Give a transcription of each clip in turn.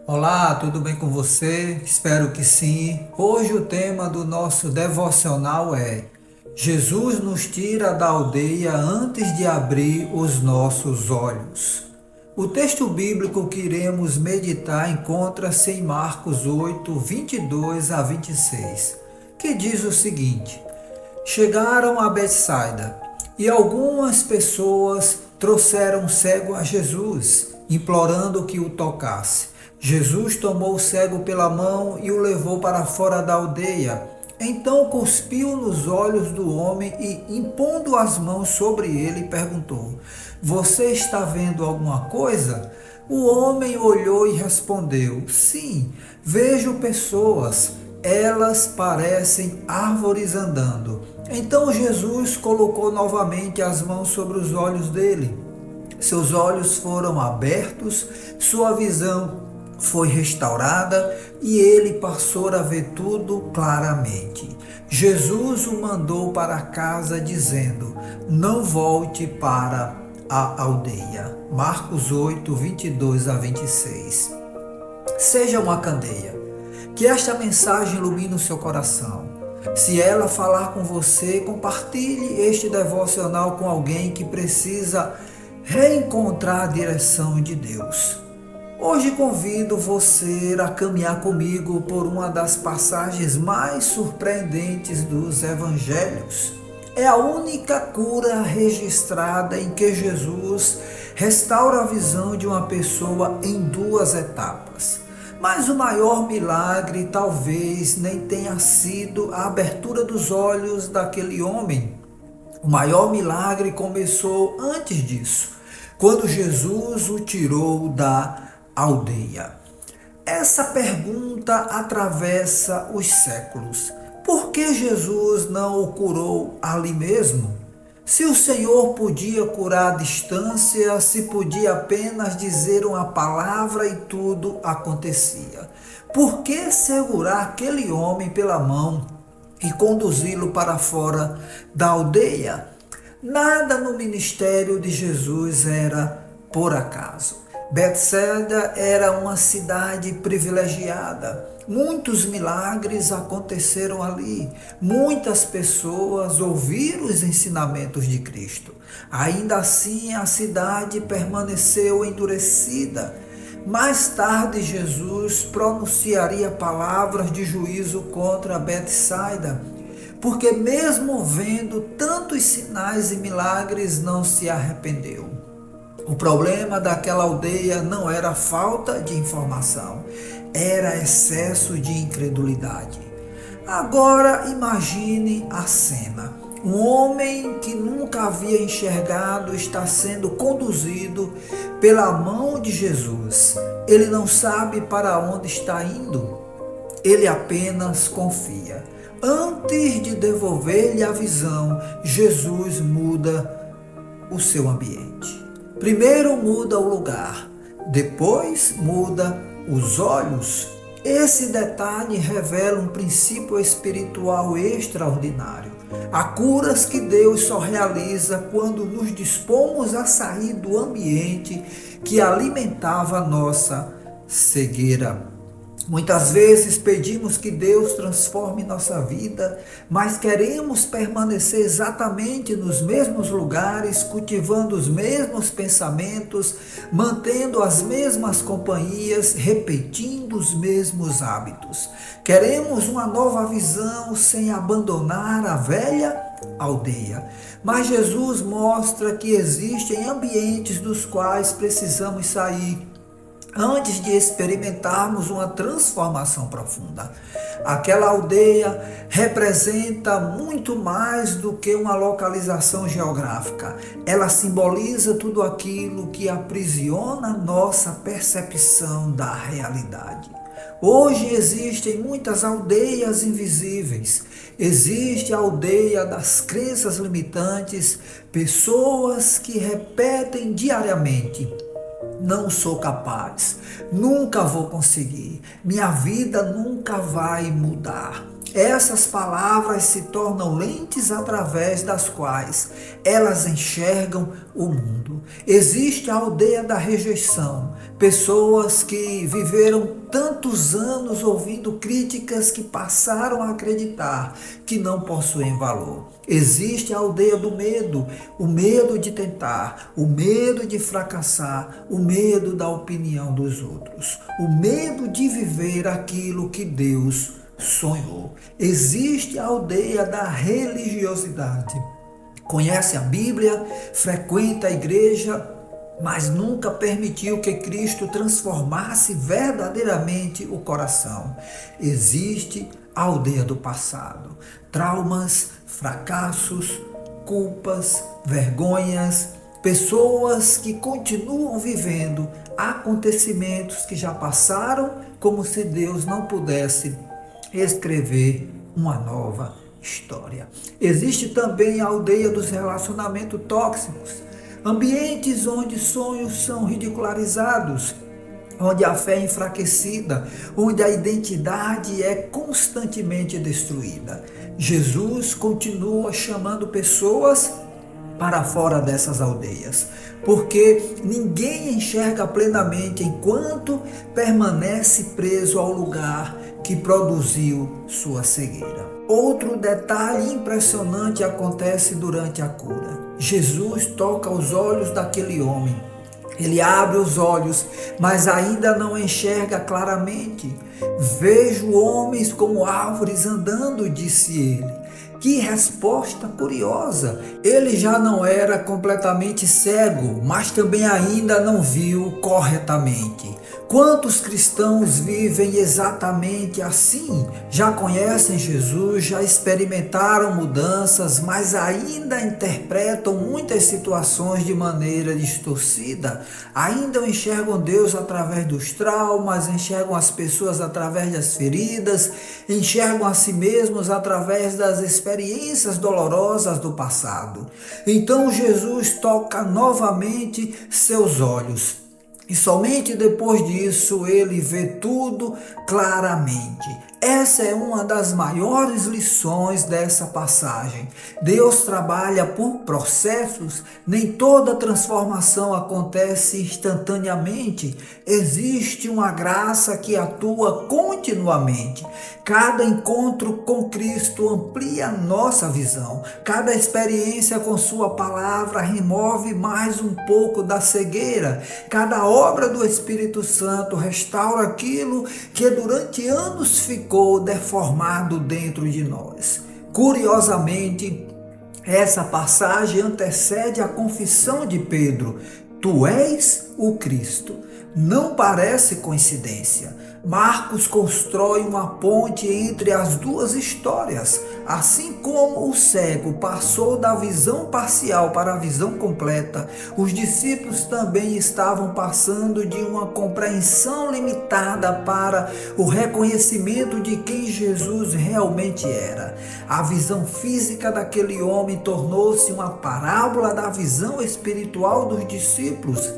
Olá, tudo bem com você? Espero que sim. Hoje o tema do nosso devocional é: Jesus nos tira da aldeia antes de abrir os nossos olhos. O texto bíblico que iremos meditar encontra-se em Marcos 8, 22 a 26, que diz o seguinte: Chegaram a Betsaida e algumas pessoas trouxeram o cego a Jesus, implorando que o tocasse. Jesus tomou o cego pela mão e o levou para fora da aldeia. Então cuspiu nos olhos do homem e, impondo as mãos sobre ele, perguntou: Você está vendo alguma coisa? O homem olhou e respondeu: Sim, vejo pessoas. Elas parecem árvores andando. Então Jesus colocou novamente as mãos sobre os olhos dele. Seus olhos foram abertos, sua visão foi restaurada e ele passou a ver tudo claramente. Jesus o mandou para casa dizendo: Não volte para a aldeia. Marcos 8, 22 a 26. Seja uma candeia. Que esta mensagem ilumine o seu coração. Se ela falar com você, compartilhe este devocional com alguém que precisa reencontrar a direção de Deus. Hoje convido você a caminhar comigo por uma das passagens mais surpreendentes dos evangelhos. É a única cura registrada em que Jesus restaura a visão de uma pessoa em duas etapas. Mas o maior milagre talvez nem tenha sido a abertura dos olhos daquele homem. O maior milagre começou antes disso, quando Jesus o tirou da aldeia. Essa pergunta atravessa os séculos. Por que Jesus não o curou ali mesmo? Se o Senhor podia curar à distância, se podia apenas dizer uma palavra e tudo acontecia. Por que segurar aquele homem pela mão e conduzi-lo para fora da aldeia? Nada no ministério de Jesus era por acaso. Betsaida era uma cidade privilegiada. Muitos milagres aconteceram ali. Muitas pessoas ouviram os ensinamentos de Cristo. Ainda assim, a cidade permaneceu endurecida. Mais tarde, Jesus pronunciaria palavras de juízo contra Betsaida, porque mesmo vendo tantos sinais e milagres, não se arrependeu. O problema daquela aldeia não era falta de informação, era excesso de incredulidade. Agora imagine a cena. Um homem que nunca havia enxergado está sendo conduzido pela mão de Jesus. Ele não sabe para onde está indo. Ele apenas confia. Antes de devolver-lhe a visão, Jesus muda o seu ambiente. Primeiro muda o lugar, depois muda os olhos. Esse detalhe revela um princípio espiritual extraordinário. Há curas que Deus só realiza quando nos dispomos a sair do ambiente que alimentava a nossa cegueira. Muitas vezes pedimos que Deus transforme nossa vida, mas queremos permanecer exatamente nos mesmos lugares, cultivando os mesmos pensamentos, mantendo as mesmas companhias, repetindo os mesmos hábitos. Queremos uma nova visão sem abandonar a velha aldeia. Mas Jesus mostra que existem ambientes dos quais precisamos sair antes de experimentarmos uma transformação profunda. Aquela aldeia representa muito mais do que uma localização geográfica. Ela simboliza tudo aquilo que aprisiona nossa percepção da realidade. Hoje existem muitas aldeias invisíveis. Existe a aldeia das crenças limitantes, pessoas que repetem diariamente: não sou capaz, nunca vou conseguir, minha vida nunca vai mudar. Essas palavras se tornam lentes através das quais elas enxergam o mundo. Existe a aldeia da rejeição, pessoas que viveram tantos anos ouvindo críticas que passaram a acreditar que não possuem valor. Existe a aldeia do medo, o medo de tentar, o medo de fracassar, o medo da opinião dos outros, o medo de viver aquilo que Deus sonhou. Existe a aldeia da religiosidade. Conhece a Bíblia, frequenta a igreja, mas nunca permitiu que Cristo transformasse verdadeiramente o coração. Existe a aldeia do passado. Traumas, fracassos, culpas, vergonhas, pessoas que continuam vivendo acontecimentos que já passaram, como se Deus não pudesse escrever uma nova história. Existe também a aldeia dos relacionamentos tóxicos, ambientes onde sonhos são ridicularizados, onde a fé é enfraquecida, onde a identidade é constantemente destruída. Jesus continua chamando pessoas para fora dessas aldeias, porque ninguém enxerga plenamente enquanto permanece preso ao lugar que produziu sua cegueira. Outro detalhe impressionante acontece durante a cura. Jesus toca os olhos daquele homem. Ele abre os olhos, mas ainda não enxerga claramente. Vejo homens como árvores andando, disse ele. Que resposta curiosa! Ele já não era completamente cego, mas também ainda não viu corretamente. Quantos cristãos vivem exatamente assim? Já conhecem Jesus, já experimentaram mudanças, mas ainda interpretam muitas situações de maneira distorcida. Ainda enxergam Deus através dos traumas, enxergam as pessoas através das feridas, enxergam a si mesmos através das experiências dolorosas do passado. Então Jesus toca novamente seus olhos. E somente depois disso ele vê tudo claramente. Essa é uma das maiores lições dessa passagem. Deus trabalha por processos, nem toda transformação acontece instantaneamente. Existe uma graça que atua continuamente. Cada encontro com Cristo amplia nossa visão. Cada experiência com sua palavra remove mais um pouco da cegueira. Cada obra do Espírito Santo restaura aquilo que durante anos ficou deformado dentro de nós. Curiosamente, essa passagem antecede a confissão de Pedro: Tu és o Cristo. Não parece coincidência. Marcos constrói uma ponte entre as duas histórias. Assim como o cego passou da visão parcial para a visão completa, os discípulos também estavam passando de uma compreensão limitada para o reconhecimento de quem Jesus realmente era. A visão física daquele homem tornou-se uma parábola da visão espiritual dos discípulos.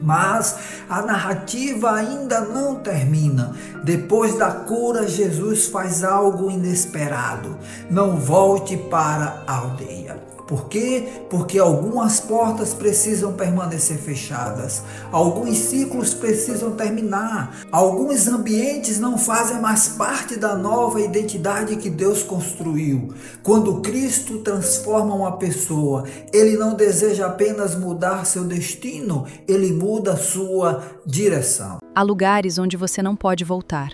Mas a narrativa ainda não termina. Depois da cura, Jesus faz algo inesperado. Não volte para a aldeia. Por quê? Porque algumas portas precisam permanecer fechadas. Alguns ciclos precisam terminar. Alguns ambientes não fazem mais parte da nova identidade que Deus construiu. Quando Cristo transforma uma pessoa, Ele não deseja apenas mudar seu destino, Ele muda sua direção. Há lugares onde você não pode voltar.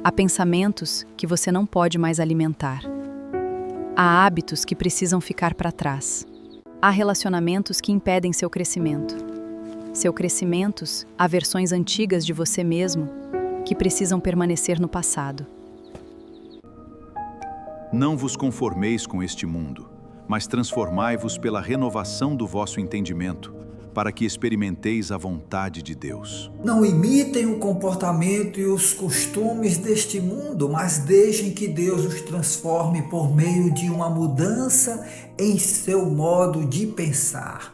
Há pensamentos que você não pode mais alimentar. Há hábitos que precisam ficar para trás. Há relacionamentos que impedem seu crescimento. Há versões antigas de você mesmo que precisam permanecer no passado. Não vos conformeis com este mundo, mas transformai-vos pela renovação do vosso entendimento, para que experimenteis a vontade de Deus. Não imitem o comportamento e os costumes deste mundo, mas deixem que Deus os transforme por meio de uma mudança em seu modo de pensar.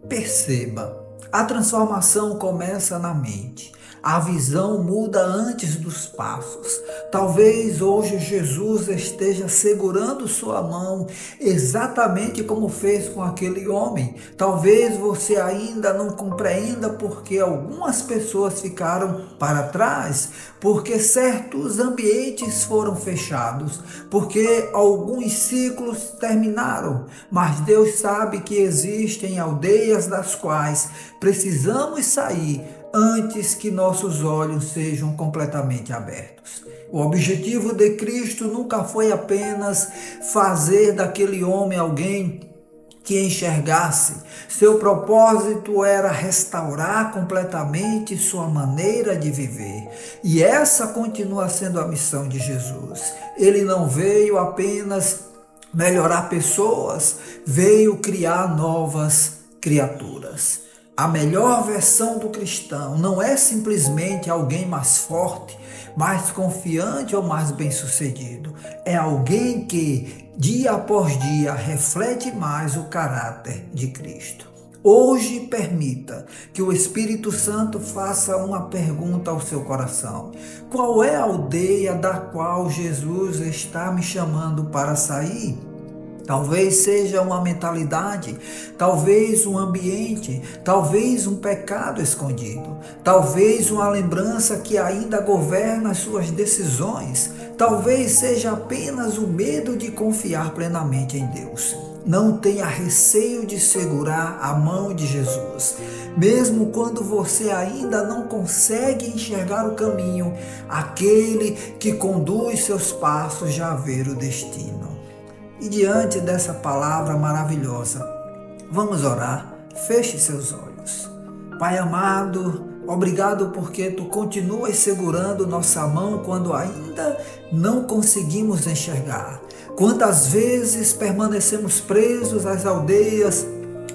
Perceba, a transformação começa na mente. A visão muda antes dos passos. Talvez hoje Jesus esteja segurando sua mão, exatamente como fez com aquele homem. Talvez você ainda não compreenda porque algumas pessoas ficaram para trás, porque certos ambientes foram fechados, porque alguns ciclos terminaram. Mas Deus sabe que existem aldeias das quais precisamos sair antes que nossos olhos sejam completamente abertos. O objetivo de Cristo nunca foi apenas fazer daquele homem alguém que enxergasse. Seu propósito era restaurar completamente sua maneira de viver. E essa continua sendo a missão de Jesus. Ele não veio apenas melhorar pessoas, veio criar novas criaturas. A melhor versão do cristão não é simplesmente alguém mais forte, mais confiante ou mais bem-sucedido. É alguém que, dia após dia, reflete mais o caráter de Cristo. Hoje, permita que o Espírito Santo faça uma pergunta ao seu coração. Qual é a aldeia da qual Jesus está me chamando para sair? Talvez seja uma mentalidade, talvez um ambiente, talvez um pecado escondido, talvez uma lembrança que ainda governa as suas decisões, talvez seja apenas o medo de confiar plenamente em Deus. Não tenha receio de segurar a mão de Jesus. Mesmo quando você ainda não consegue enxergar o caminho, aquele que conduz seus passos já vê o destino. E diante dessa palavra maravilhosa, vamos orar. Feche seus olhos. Pai amado, obrigado porque Tu continuas segurando nossa mão quando ainda não conseguimos enxergar. Quantas vezes permanecemos presos às aldeias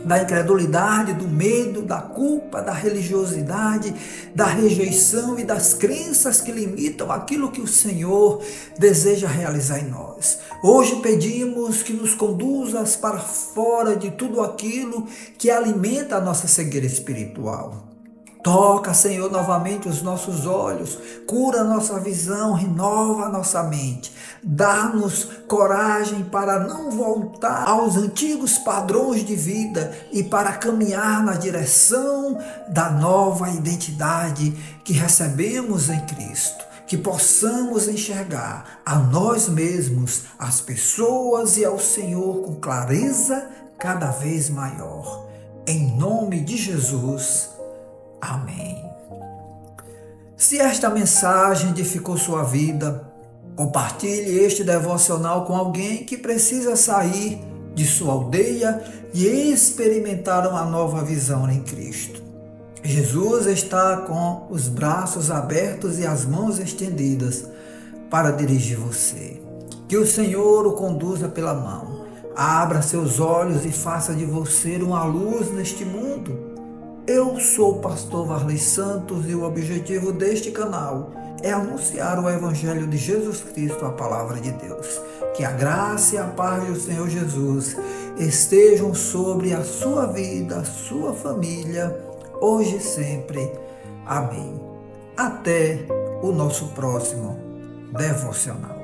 da incredulidade, do medo, da culpa, da religiosidade, da rejeição e das crenças que limitam aquilo que o Senhor deseja realizar em nós. Hoje pedimos que nos conduzas para fora de tudo aquilo que alimenta a nossa cegueira espiritual. Toca, Senhor, novamente os nossos olhos, cura a nossa visão, renova a nossa mente. Dá-nos coragem para não voltar aos antigos padrões de vida e para caminhar na direção da nova identidade que recebemos em Cristo. Que possamos enxergar a nós mesmos, as pessoas e ao Senhor com clareza cada vez maior. Em nome de Jesus. Amém. Se esta mensagem edificou sua vida, compartilhe este devocional com alguém que precisa sair de sua aldeia e experimentar uma nova visão em Cristo. Jesus está com os braços abertos e as mãos estendidas para dirigir você. Que o Senhor o conduza pela mão, abra seus olhos e faça de você uma luz neste mundo. Eu sou o pastor Varley Santos e o objetivo deste canal é anunciar o Evangelho de Jesus Cristo, a palavra de Deus. Que a graça e a paz do Senhor Jesus estejam sobre a sua vida, a sua família, hoje e sempre. Amém. Até o nosso próximo devocional.